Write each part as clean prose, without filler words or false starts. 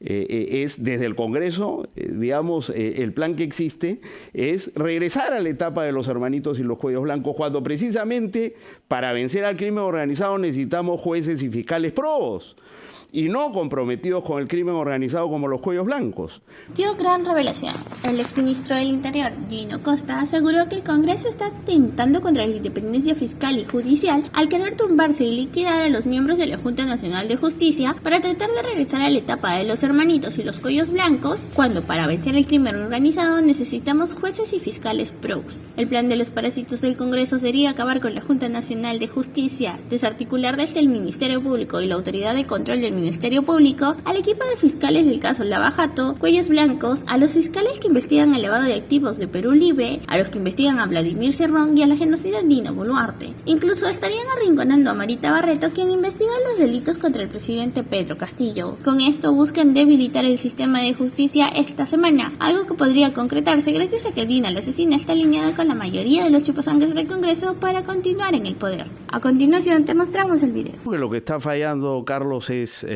es desde el Congreso, digamos, el plan que existe es regresar a la etapa de los hermanitos y los cuellos blancos, cuando precisamente para vencer al crimen organizado necesitamos jueces y fiscales probos y no comprometidos con el crimen organizado como los cuellos blancos. Dio gran revelación. El exministro del Interior, Gino Costa, aseguró que el Congreso está atentando contra la independencia fiscal y judicial al querer tumbarse y liquidar a los miembros de la Junta Nacional de Justicia para tratar de regresar a la etapa de los hermanitos y los cuellos blancos, cuando para vencer el crimen organizado necesitamos jueces y fiscales pros. El plan de los parásitos del Congreso sería acabar con la Junta Nacional de Justicia, desarticular desde el Ministerio Público y la Autoridad de Control del Ministerio Público al equipo de fiscales del caso Lava Jato, Cuellos Blancos, a los fiscales que investigan el lavado de activos de Perú Libre, a los que investigan a Vladimir Cerrón y a la genocida Dina Boluarte. Incluso estarían arrinconando a Marita Barreto, quien investiga los delitos contra el presidente Pedro Castillo. Con esto buscan debilitar el sistema de justicia esta semana, algo que podría concretarse gracias a que Dina la asesina está alineada con la mayoría de los chupasangres del Congreso para continuar en el poder. A continuación te mostramos el video. Lo que está fallando, Carlos, es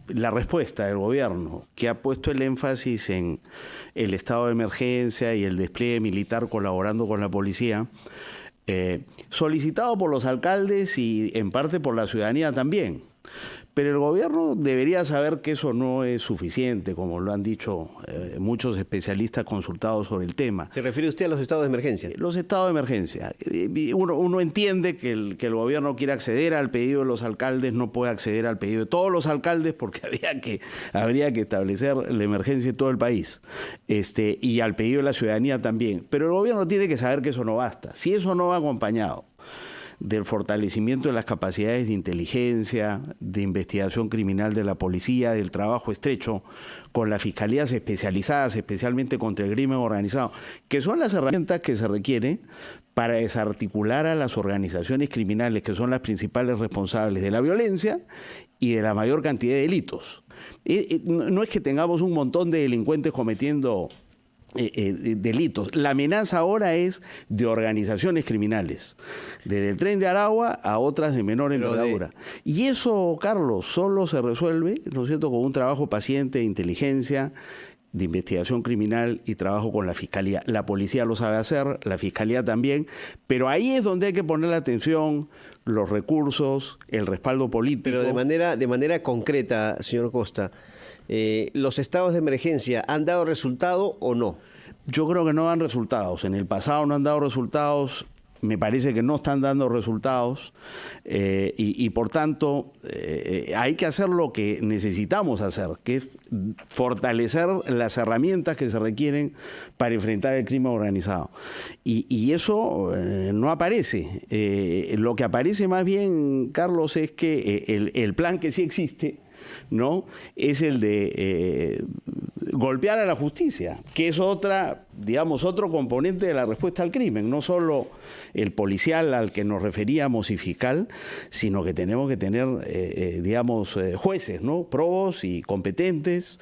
la respuesta del gobierno, que ha puesto el énfasis en el estado de emergencia y el despliegue militar colaborando con la policía, solicitado por los alcaldes y en parte por la ciudadanía también. Pero el gobierno debería saber que eso no es suficiente, como lo han dicho muchos especialistas consultados sobre el tema. ¿Se refiere usted a los estados de emergencia? Los estados de emergencia. Uno entiende que el gobierno quiere acceder al pedido de los alcaldes, no puede acceder al pedido de todos los alcaldes porque habría que establecer la emergencia en todo el país. Y al pedido de la ciudadanía también. Pero el gobierno tiene que saber que eso no basta. Si eso no va acompañado del fortalecimiento de las capacidades de inteligencia, de investigación criminal de la policía, del trabajo estrecho con las fiscalías especializadas, especialmente contra el crimen organizado, que son las herramientas que se requieren para desarticular a las organizaciones criminales que son las principales responsables de la violencia y de la mayor cantidad de delitos. No es que tengamos un montón de delincuentes cometiendo delitos. La amenaza ahora es de organizaciones criminales, desde el Tren de Aragua a otras de menor envergadura. Y eso, Carlos, solo se resuelve, ¿no es cierto?, con un trabajo paciente de inteligencia, de investigación criminal y trabajo con la Fiscalía. La policía lo sabe hacer, la Fiscalía también, pero ahí es donde hay que poner la atención, los recursos, el respaldo político. Pero de manera concreta, señor Costa, ¿los estados de emergencia han dado resultado o no? Yo creo que no dan resultados. En el pasado no han dado resultados. Me parece que no están dando resultados y por tanto hay que hacer lo que necesitamos hacer, que es fortalecer las herramientas que se requieren para enfrentar el crimen organizado. Y eso no aparece. Lo que aparece más bien, Carlos, es que el plan que sí existe, ¿no?, es el de golpear a la justicia, que es otro componente de la respuesta al crimen, no solo el policial al que nos referíamos y fiscal, sino que tenemos que tener, jueces, ¿no?, probos y competentes,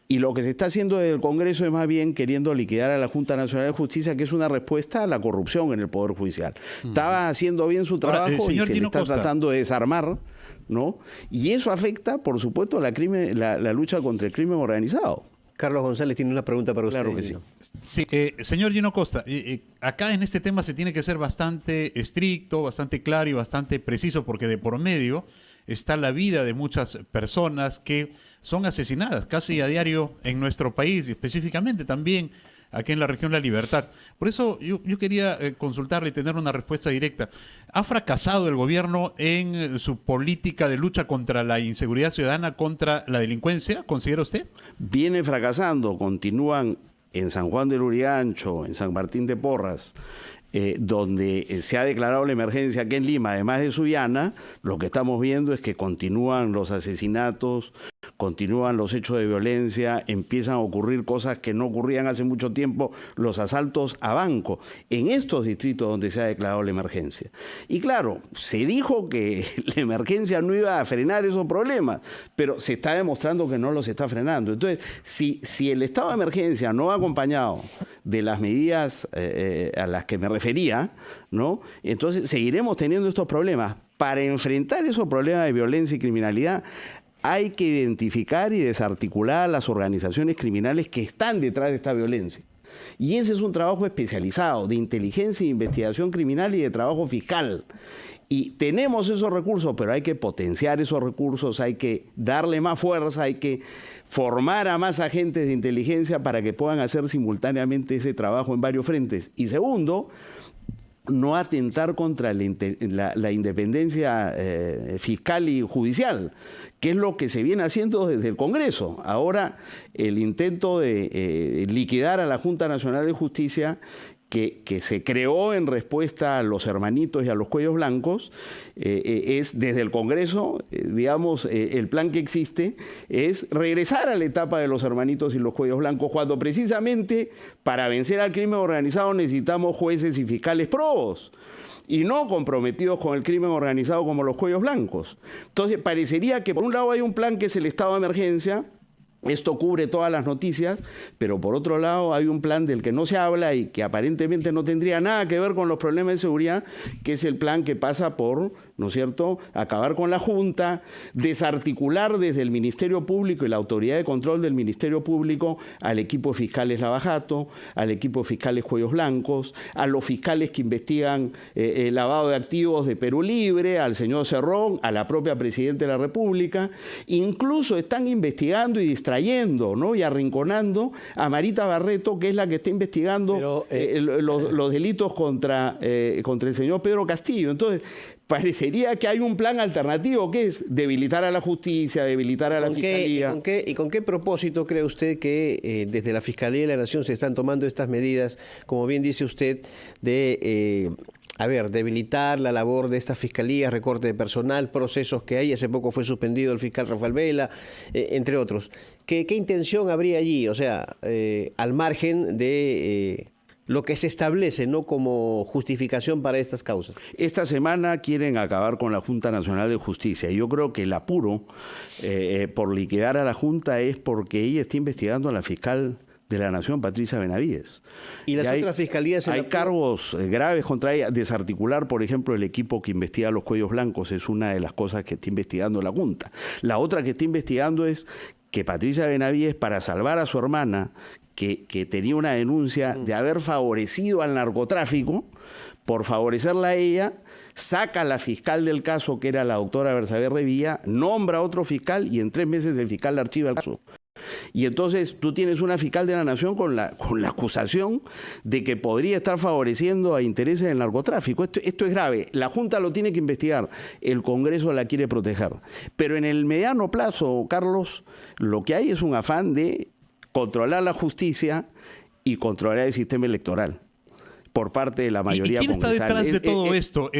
y lo que se está haciendo desde el Congreso es más bien queriendo liquidar a la Junta Nacional de Justicia, que es una respuesta a la corrupción en el Poder Judicial. Estaba haciendo bien su trabajo y se le está tratando de desarmar, ¿no? Y eso afecta, por supuesto, la lucha contra el crimen organizado. Carlos González tiene una pregunta para usted. Claro que sí. Sí, señor Gino Costa, acá en este tema se tiene que ser bastante estricto, bastante claro y bastante preciso, porque de por medio está la vida de muchas personas que son asesinadas casi a diario en nuestro país y específicamente también aquí en la región La Libertad. Por eso yo quería consultarle y tener una respuesta directa. ¿Ha fracasado el gobierno en su política de lucha contra la inseguridad ciudadana, contra la delincuencia, considera usted? Viene fracasando, continúan en San Juan del Urigancho, en San Martín de Porras, donde se ha declarado la emergencia aquí en Lima, además de Sullana. Lo que estamos viendo es que continúan los asesinatos, continúan los hechos de violencia, empiezan a ocurrir cosas que no ocurrían hace mucho tiempo, los asaltos a banco, en estos distritos donde se ha declarado la emergencia. Y claro, se dijo que la emergencia no iba a frenar esos problemas, pero se está demostrando que no los está frenando. Entonces, si el estado de emergencia no va acompañado de las medidas a las que me refería, ¿no?, entonces seguiremos teniendo estos problemas. Para enfrentar esos problemas de violencia y criminalidad, hay que identificar y desarticular a las organizaciones criminales que están detrás de esta violencia. Y ese es un trabajo especializado de inteligencia e investigación criminal y de trabajo fiscal. Y tenemos esos recursos, pero hay que potenciar esos recursos, hay que darle más fuerza, hay que formar a más agentes de inteligencia para que puedan hacer simultáneamente ese trabajo en varios frentes. Y segundo, no atentar contra la independencia fiscal y judicial, que es lo que se viene haciendo desde el Congreso. Ahora, el intento de liquidar a la Junta Nacional de Justicia, que se creó en respuesta a los hermanitos y a los cuellos blancos, es desde el Congreso, digamos, el plan que existe es regresar a la etapa de los hermanitos y los cuellos blancos, cuando precisamente para vencer al crimen organizado necesitamos jueces y fiscales probos y no comprometidos con el crimen organizado como los cuellos blancos. Entonces, parecería que por un lado hay un plan que es el estado de emergencia. Esto cubre todas las noticias, pero por otro lado hay un plan del que no se habla y que aparentemente no tendría nada que ver con los problemas de seguridad, que es el plan que pasa por, ¿no es cierto?, acabar con la Junta, desarticular desde el Ministerio Público y la autoridad de control del Ministerio Público al equipo de fiscales Lavajato, al equipo de fiscales Cuellos Blancos, a los fiscales que investigan el lavado de activos de Perú Libre, al señor Cerrón, a la propia Presidenta de la República. Incluso están investigando y distrayendo, ¿no?, y arrinconando a Marita Barreto, que es la que está investigando los delitos contra el señor Pedro Castillo. Entonces, parecería que hay un plan alternativo, que es debilitar a la justicia, debilitar a la Fiscalía. ¿Y con qué propósito cree usted que desde la Fiscalía de la Nación se están tomando estas medidas, como bien dice usted, de debilitar la labor de esta Fiscalía, recorte de personal, procesos que hay? Hace poco fue suspendido el fiscal Rafael Vela, entre otros. ¿Qué intención habría allí? O sea, al margen de lo que se establece, no como justificación para estas causas. Esta semana quieren acabar con la Junta Nacional de Justicia. Yo creo que el apuro por liquidar a la Junta es porque ella está investigando a la fiscal de la Nación, Patricia Benavides. ¿Y las otras fiscalías? Hay cargos graves contra ella. Desarticular, por ejemplo, el equipo que investiga a los cuellos blancos es una de las cosas que está investigando la Junta. La otra que está investigando es que Patricia Benavides, para salvar a su hermana, que tenía una denuncia de haber favorecido al narcotráfico, por favorecerla a ella, saca a la fiscal del caso, que era la doctora Bersabe Revilla, nombra a otro fiscal y en 3 meses el fiscal archiva el caso. Y entonces tú tienes una fiscal de la Nación con la acusación de que podría estar favoreciendo a intereses del narcotráfico. Esto es grave. La Junta lo tiene que investigar. El Congreso la quiere proteger. Pero en el mediano plazo, Carlos, lo que hay es un afán de controlar la justicia y controlar el sistema electoral por parte de la mayoría congresal. ¿Quién está detrás de todo esto?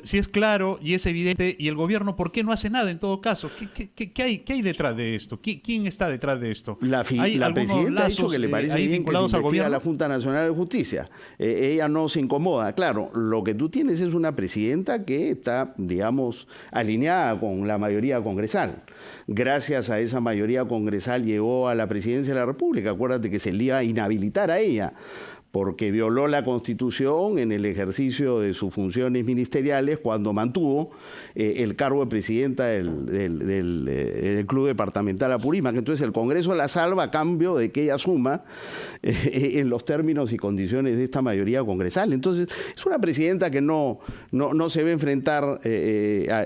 Si es claro y es evidente, ¿y el gobierno por qué no hace nada en todo caso? ¿Qué hay detrás de esto? ¿Quién está detrás de esto? La presidenta ha dicho que le parece bien que se investigue a la Junta Nacional de Justicia. Ella no se incomoda. Claro, lo que tú tienes es una presidenta que está, digamos, alineada con la mayoría congresal. Gracias a esa mayoría congresal llegó a la presidencia de la República. Acuérdate que se le iba a inhabilitar a ella, porque violó la Constitución en el ejercicio de sus funciones ministeriales cuando mantuvo el cargo de presidenta del Club Departamental Apurímac. Entonces el Congreso la salva a cambio de que ella asuma en los términos y condiciones de esta mayoría congresal. Entonces es una presidenta que no se va a enfrentar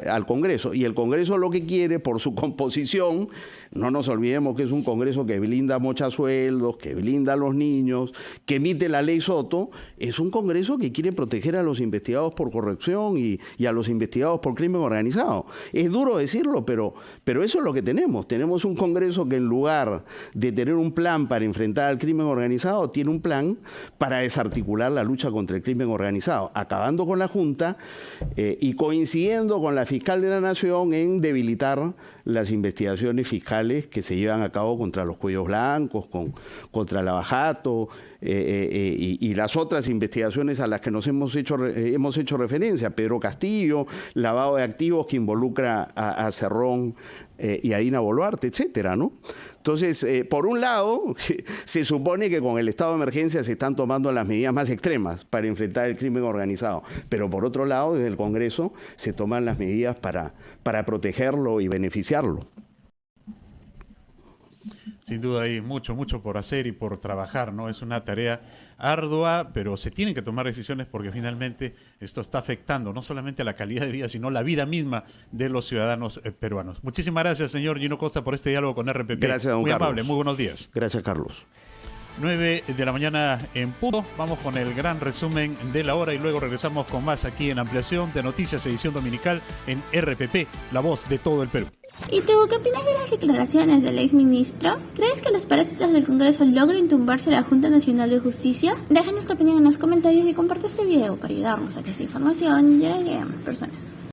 al Congreso. Y el Congreso lo que quiere, por su composición, no nos olvidemos que es un Congreso que blinda mochasueldos, que blinda a los niños, que emite la ley Soto, es un Congreso que quiere proteger a los investigados por corrupción y a los investigados por crimen organizado. Es duro decirlo, pero eso es lo que tenemos. Tenemos un Congreso que, en lugar de tener un plan para enfrentar al crimen organizado, tiene un plan para desarticular la lucha contra el crimen organizado, acabando con la Junta y coincidiendo con la fiscal de la Nación en debilitar las investigaciones fiscales que se llevan a cabo contra los cuellos blancos, contra Lavajato y las otras investigaciones a las que nos hemos hecho referencia, Pedro Castillo, lavado de activos que involucra a Cerrón y a Dina Boluarte, etcétera, ¿no? Entonces, por un lado, se supone que con el estado de emergencia se están tomando las medidas más extremas para enfrentar el crimen organizado, pero por otro lado, desde el Congreso se toman las medidas para protegerlo y beneficiarlo. Sin duda hay mucho por hacer y por trabajar, ¿no? Es una tarea ardua, pero se tienen que tomar decisiones porque finalmente esto está afectando no solamente a la calidad de vida, sino la vida misma de los ciudadanos peruanos. Muchísimas gracias, señor Gino Costa, por este diálogo con RPP. Gracias, don Muy Carlos. amable, muy buenos días. Gracias, Carlos. 9 de la mañana en punto. Vamos con el gran resumen de la hora y luego regresamos con más aquí en Ampliación de Noticias, edición dominical en RPP, la voz de todo el Perú. ¿Y tú qué opinas de las declaraciones del exministro? ¿Crees que los parásitos del Congreso logren tumbarse a la Junta Nacional de Justicia? Déjanos tu opinión en los comentarios y comparte este video para ayudarnos a que esta información llegue a más personas.